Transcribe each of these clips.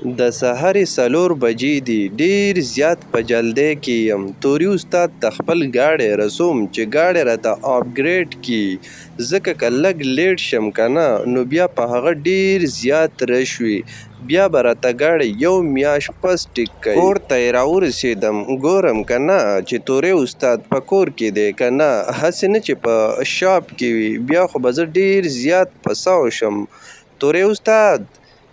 د سهارې 4 بجې دي، ډېر زیات په جلدۍ کې یم. توري استاد ته خپل ګاډی رسوم چې ګاډی راته اپګریډ کړي، ځکه که لږ لیټ شم که نه نو بیا په هغه ډېر زیات رش وي، بیا به راته ګاډی یو میاشت پس ټیک کوي. کور ته یې راورسېدم، ګورم که نه چې توري استاد په کور کې دی که نه، هسې نه چې په شاپ کې وي، بیا خو به زه ډېر زیات په سوه شم. توري استاد،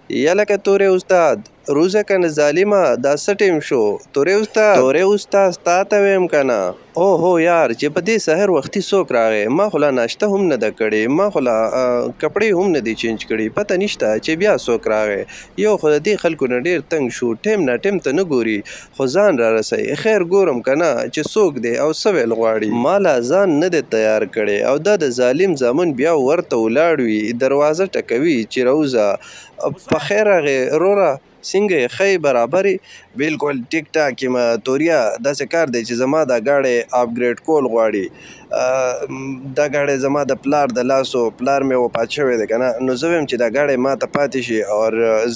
یلکه توري استاد، روزه کنه ظالمه، دا څه ټیم شو؟ توري استاد تا ته ویم که نه. اوهو یار چې په دې سحر وختي څوک راغی؟ ما خو لا ناشته هم نه ده کړې، ما خو لا کپړې هم نه دي چینج کړي، پته نشته چې بیا څوک راغی. یو خو د دې خلکو نه ډېر تنګ شو، ټیم نا ټیم ته نه ګوري خو ځان را رسوي. خیر ګورم که نه چې څوک دی او څه ویل غواړي. ما لا ځان نه دی تیار کړی او دا د ظالم زامن بیا ورته ولاړ وي، دروازه ټکوي چې راوځه. په خیر راغې وروره، څنګه یې ښه برابر یې؟ بلکل ټیک ټاک یم توریا. داسې کار دی چې زما دا ګاډی اپګریډ کول غواړي. دا ګاډی زما د پلار د لاسو، پلار مې وفات شوی دی که نه، نو زه ویم چې دا ګاډی ما ته پاتې شي او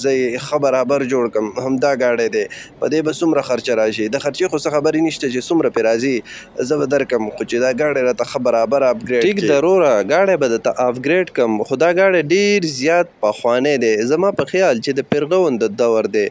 زه یې ښه برابر جوړ کړم. همدا ګاډی دی، په دې به څومره خرچه راشي؟ د خرچې خو څه خبرې نشته چې څومره پرې راځي، زه به درکړم، خو چې دا ګاډی راته ښه برابر اپګریډ کړي. ټیک ده وروره، ګاډی به درته اپګریډ کړم، خو دا ګاډی ډېر زیات پخوانی دی. زما په خیال چې د پیرغون د دور دی.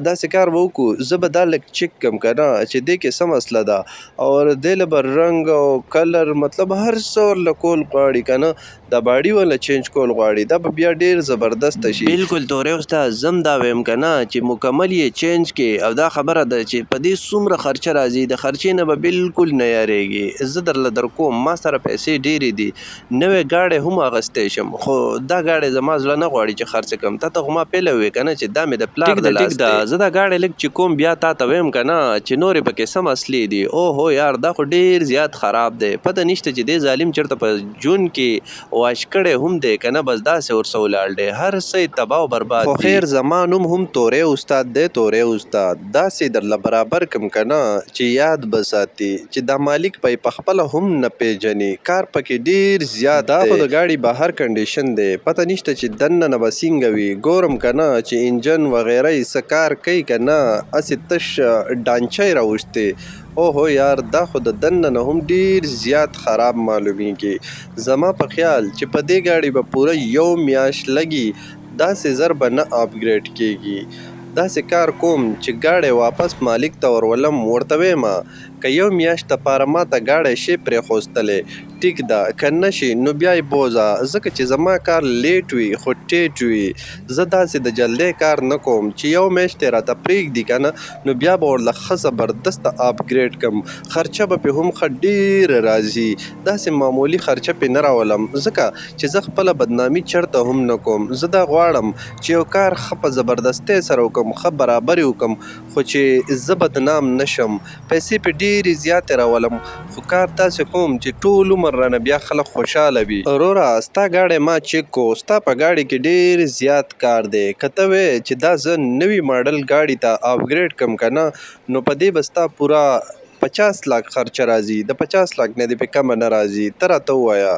داسې کار به وکړو، زه به دا لږ چک کړم که نه چې دې کې څه مسله ده، او دې له به رنګ او کلر مطلب هر څه ورله کول غواړي که نه، دا باډي ورله چینج کول غواړي، دا به بیا ډېر زبردسته شي. بلکل توري استاد، زه هم دا ویم که نه چې مکمل یې چینج کړي. او دا خبره ده چې په دې څومره خرچه راځي، د خرچې نه به بلکل نه یارېږي. زه درله درکوم، ما سره پیسې ډېرې دي، نوی ګاډی هم اخیستی شم، خو دا ګاډی زما زړه نه غواړي چې خرڅ کړم. تا ته خو ما پیله وویې که نه چې دا مې د پلار د لاس دی. زه دا ګاډی لږ چې کوم بیا تا ته ویم که نه چې نورې پکې څه مسلې دي. اوهو یار دا خو ډېر زیات خراب دی، پته نشته چې دې ظالم چېرته په ژوند کې واش کړی هم دی که نه، بس داسې ورسه ولاړ دی، هر څه یې تباه او برباد دي. خو خیر زما نوم هم توري استاد دی. توري استاد داسې درله برابر کړم که نه چې یاد به ساتي، چې دا مالک به یې پخپله هم نه پیژني، کار پکې ډېر زیات دی. دا خو د ګاډي بهر کنډیشن دی، پته نشته چې دننه نه به څنګه وي. ګورم که نه چې انجن وغیره یې څه کار کوي که نه، هسې تش ډانچه یې راوشتې. اوهو یار دا خو د دننه هم ډېر زیات خراب معلومیږي. زما په خیال چې په دې ګاډي به پوره یو میاشت لګي، داسې زر به نه اپګریډ کېږي. داسې کار کوم چې ګاډی واپس مالک ته ورولم، ورته ویم که یو میاشت دپاره ما ته ګاډی شي پرېښوستلی ټیک ده، که نه شي نو بیا یې بوځه، ځکه چې زما کار لیټ وي خو ټیټ وي. زه داسې د جلدۍ کار نه کوم چې یو میاشت یې راته پرېږدي که نه، نو بیا به ورله ښه زبردسته اپګریډ کړم، خرچه به پرې هم ښه ډېره راځي. داسې معمولي خرچه پرې نه راولم، ځکه چې زه خپله بدنامي چېرته هم نه کوم. زه دا غواړم چې یو کار ښه په زبردستۍ سره وکړم، ښه برابر یې وکړم، خو چې زه بدنام نه شم، پیسې پرې ډېرې زیاتې راولم، خو کار داسې کوم چې ټول عمر رانه بیا خلک خوشحاله وي. وروره ستا ګاډی ما چک کو، ستا په ګاډي کې ډېر زیات کار دی. که ته وایې چې دا زه نوي ماډل ګاډي ته اپګریډ کړم که نه، نو په دې به ستا پوره 50 لاک خرچه راځي، د 50 لاک نه دې پرې کمه نه راځي. ته راته ووایه.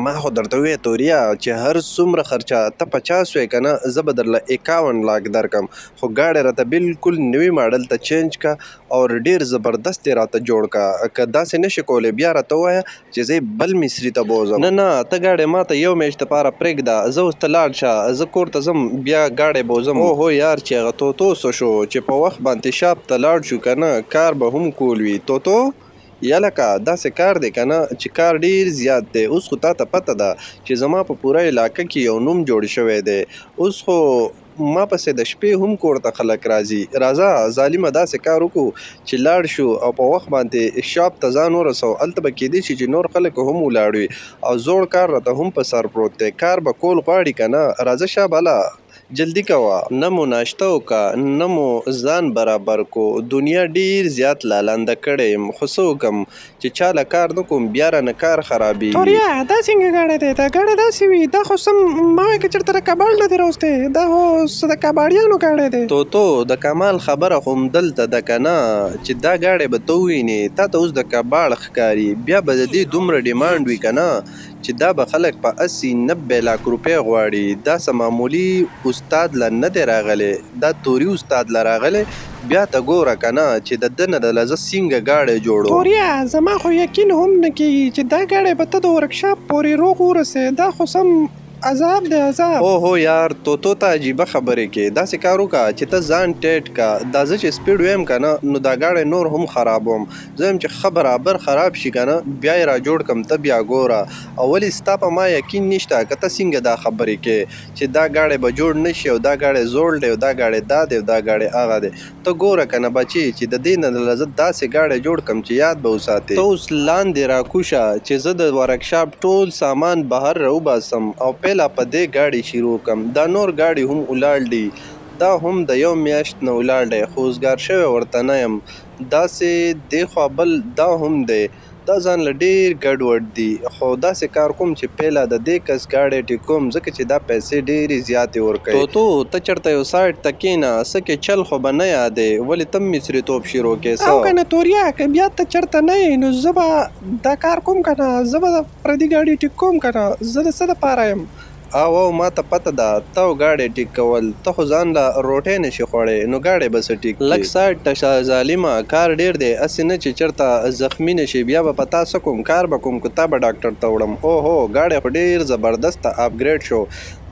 ما خو درته وویل توریا چې هر څومره خرچه ته 50 وایې که نه، زه به درله 51 لاک درکړم، خو ګاډی راته بلکل نوي ماډل ته چینج که او ډېر زبردست یې راته جوړ که. که داسې نه شي کولی بیا راته ووایه چې زه یې بل مصري ته بوځم. نه ته ګاډی ما ته یو میاشت دپاره پرېږده، زه اوس ته لاړ شه، زه کور ته ځم بیا ګاډی بوځم. اوهو یار چې هغه توتو څه شو چې په وخت باندې شاپ ته لاړ شو که نه، کار به هم کول وي. توتو یلکه داسې کار دی که نه چې کار ډېر زیات دی. اوس خو تا ته پته ده چې زما په پوره علاقه کې یو نوم جوړ شوی دی. اوس خو ما پسې د شپې هم کور ته خلک راځي. راځه ظالمه داسې کار وکړو چې لاړ شو او په وخت باندې شاپ ته ځان ورسو، هلته به کیدای شي چې نور خلک هم ولاړ وي، او زوړ کار راته هم په سر پروت دی. کار به کول غواړي که نه، راځه شاباله جلدی کوه. نه مو ناشته وکړه، نه مو ځان برابر کو، دنیا ډېر زیات لالنده کړی یم، خو څه وکړم چې چا له کار نه کوم بیا رانه کار خرابېږي. توریا دا څنګه ګاډی دی؟ دا ګاډی داسې وي، دا خو سم ما وایي که چېرته د کابل نه دی راوستی، دا خو څه د کباړیانو ګاډی دی. توتو د کمال خبره خو همدلته ده که نه، چې دا ګاډی به ته ووینې تا ته اوس د کباړ ښکاري، بیا به د دې دومره ډیمانډ وي که نه چې دا به خلک په 80-90 لاک روپۍ غواړي. دا څه معمولي استاد له نه دی راغلی، دا توري استاد له راغلی. بیا ته ګوره که نه چې د ده نه دله زه څنګه ګاډی جوړوم. توریا زما خو یقین هم نه کېږي چې دا ګاډی به ته د ورکشاپ پورې روغ ورسې. دا خو سم عذاب دی عذاب. اوهو یار توتو ته عجیبه خبرې کې داسې کار وکړه چې ته ځان ټیټ کا. دا زه چې سپیډ ویم که نه نو دا ګاډی نور هم خرابوم. زه یم چې ښه برابر خراب شي که نه بیا یې را جوړ کړم. ته بیا ګوره او ولې ستا په ما یقین نشته که ته څنګه دا خبرې کې چې دا ګاډی به جوړ نه شي او دا ګاډی زوړ دی او دا ګاډی دا دی او دا ګاډی هغه دی. ته ګوره که نه بچي چې د دې نه دله زه داسې ګاډی جوړ کړم چې یاد به وساتې. ته اوس لاندې راکوشه چې زه د ورکشاپ ټول سامان بهر راوباسم او پهله په دې ګاډي شروع کم. دا نور ګاډي هم ولاړ دي، دا هم د یو میاشت نه ولاړ دی خو اوزګار شوی ورته نه یم. داسې دې خوا بل دا هم دی، دا ځان له ډېر ګډوډ دي. خو داسې کار کوم چې پهله د دې کس ګاډی ټیکوم ځکه چې دا پیسې ډېرې زیاتې ورکوي. توتو ته چېرته یو سایډ ته کښېنه، څه کې چل خو به نه یادې، ولې ته مصریتوب شروع کړې او که نه توریا که بیا ته چېرته نه یې نو زه به دا کار کوم که نه، زه به د پردي ګاډي ټیک کوم که نه. زه د څه دپاره یم؟ او ما ته پته ده ته او ګاډی ټیک کول، ته خو ځان له روټۍ نشي خوړی نو ګاډی به څه ټیک کړي. لږ سایډ ته شه ظالمه، کار ډېر دی، هسې نه چې چېرته زخمي نه شي بیا به په تا څه کوم، کار به کوم که تا به ډاکټر ته وړم. اوهو ګاډی خو ډېر زبردسته اپګریډ شو،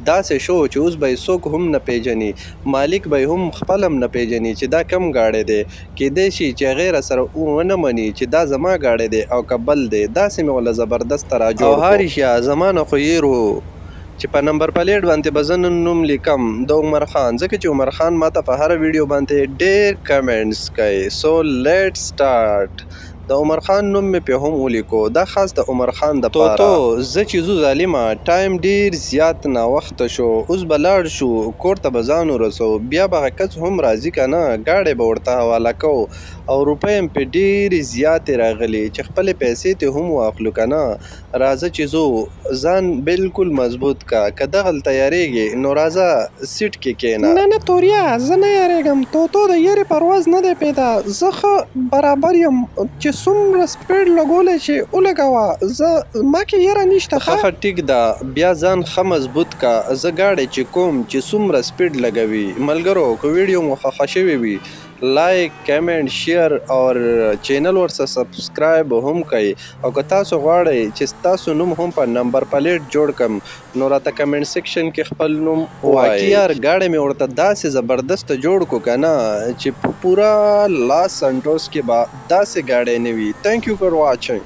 داسې شو چې اوس به یې څوک هم نه پیژني، مالک به یې هم خپل هم نه پیژني چې دا کم ګاډی دی. کیدای شي چې هغې راسره ونه مني چې دا زما ګاډی دی او که بل دی. داسې مې وله زبردسته را جوړ کړو. او هریشه زما نه خو هېر و چې په نمبر پلیټ باندې به زه نن نوم لیکم د عمر خان، ځکه چې عمر خان ماته په هره ویډیو باندې ډېر کمنټس کوي. سو لیټ سټارټ. د عمر خان نوم مې پې هم ولیکو، دا خاص د عمر خان دپاره. توتو زه چې ځو ظالمه ټایم ډېر زیات ناوخته شو، اوس به لاړ شو کور ته به ځان ورسو، بیا به هغه کس هم راځي که نه ګاډی به ورته حواله کوو او روپۍ هم پې ډېرې زیاتې راغلي چې خپلې پیسې ترې هم واخلو که نه. راځه چې ځو، ځان بالکل مضبوط کا، که دغلته یاریږې نو راځه سیټ کې کښېنه. نه نه توریا زه نه یاریږم، توتو د یارې پرواز نه دی پیدا. زه ښه برابر یم چې څومره سپیډ لګولی شي ولګوه، زه ما کې یاره نشته. ښه ټیک ده، بیا ځان ښه مضبوط کا. زه ګاډی چې کوم چې څومره سپیډ لګوي. ملګرو که ویډیو مو خوښه شوې وي لایک کمنټ شیر اور چینل ورسره سبسکرایب هم کوئ. او که تاسو غواړئ چې ستاسو نوم هم په نمبر پلیټ جوړ کړم نو راته کمنټ سیکشن کې خپل نوم ووایئ. یار ګاډی مې ورته داسې زبردسته جوړ کړو که نه چې په پوره لاس سنټوس کې به داسې ګاډی نه وي. تھینک یو فار واچنګ.